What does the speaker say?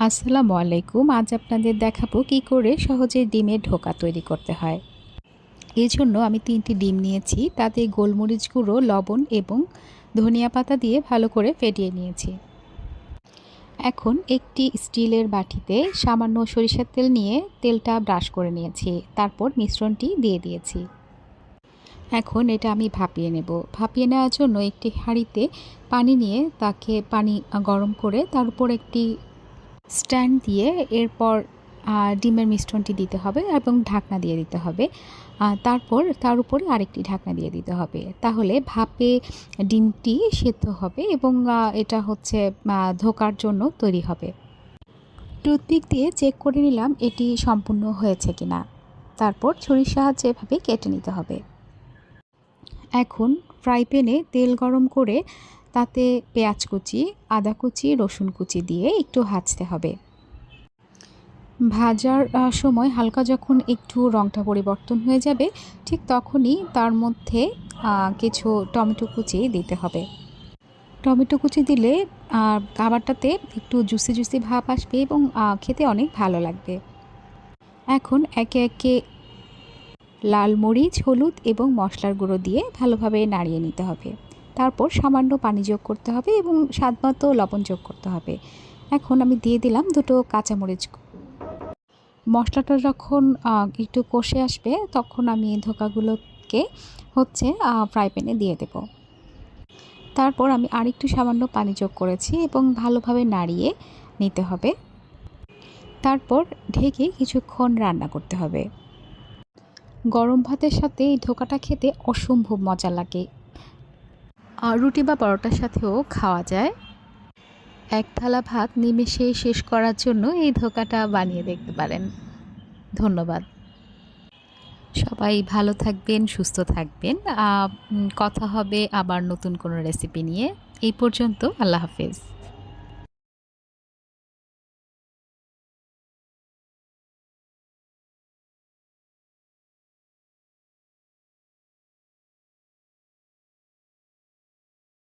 আসসালামু আলাইকুম। আজ আপনাদের দেখাবো কি করে সহজে ডিমের ঢোকা তৈরি করতে হয়। এজন্য আমি ৩টি ডিম নিয়েছি। তাতে গোলমরিচ গুঁড়ো, লবণ এবং ধনিয়া পাতা দিয়ে ভালো করে ফেটিয়ে নিয়েছি। এখন একটি স্টিলের বাটিতে সামান্য সরিষার তেল নিয়ে তেলটা ব্রাশ করে নিয়েছি। তারপর মিশ্রণটি দিয়ে দিয়েছি। এখন এটা আমি ভাপিয়ে নেব। ভাপিয়ে নেওয়ার জন্য একটি হাঁড়িতে পানি নিয়ে তাকে গরম করে তার উপর একটি স্ট্যান্ড দিয়ে এরপর ডিমের মিশ্রণটি দিতে হবে এবং ঢাকনা দিয়ে দিতে হবে। তারপর তার উপরে আরেকটি ঢাকনা দিয়ে দিতে হবে। তাহলে ভাপে ডিমটি সেদ্ধ হবে এবং এটা হচ্ছে ধোকার জন্য তৈরি হবে। টুথপিক দিয়ে চেক করে নিলাম এটি সম্পূর্ণ হয়েছে কিনা। তারপর ছুরির সাহায্যে এভাবে কেটে নিতে হবে। এখন ফ্রাই প্যানে তেল গরম করে তাতে পেঁয়াজ কুচি, আদা কুচি, রসুন কুচি দিয়ে একটু ভাজতে হবে। ভাজার সময় হালকা যখন একটু রঙটা পরিবর্তন হয়ে যাবে, ঠিক তখনই তার মধ্যে কিছু টমেটো কুচি দিতে হবে। টমেটো কুচি দিলে খাবারটাতে একটু জুসি জুসি ভাব আসবে এবং খেতে অনেক ভালো লাগবে। এখন একে একে লাল মরিচ, হলুদ এবং মশলার গুঁড়ো দিয়ে ভালোভাবে নাড়িয়ে নিতে হবে। তারপর সামান্য পানি যোগ করতে হবে এবং স্বাদমতো লবণ যোগ করতে হবে। এখন আমি দিয়ে দিলাম 2টো কাঁচামরিচ। মশলাটা যখন একটু কষে আসবে তখন আমি ধোকাগুলোকে ফ্রাই প্যানে দিয়ে দেব। তারপর আমি আরেকটু সামান্য পানি যোগ করেছি এবং ভালোভাবে নাড়িয়ে নিতে হবে। তারপর ঢেকে কিছুক্ষণ রান্না করতে হবে। গরম ভাতের সাথে এই ধোকাটা খেতে অসম্ভব মজা লাগে। রুটি বা পরোটার সাথেও খাওয়া যায়। এক থালা ভাত নিমেষে শেষ করার জন্য এই ধোকাটা বানিয়ে দেখতে পারেন। ধন্যবাদ। সবাই ভালো থাকবেন, সুস্থ থাকবেন। কথা হবে আবার নতুন কোনো রেসিপি নিয়ে। এই পর্যন্ত আল্লাহ হাফেজ।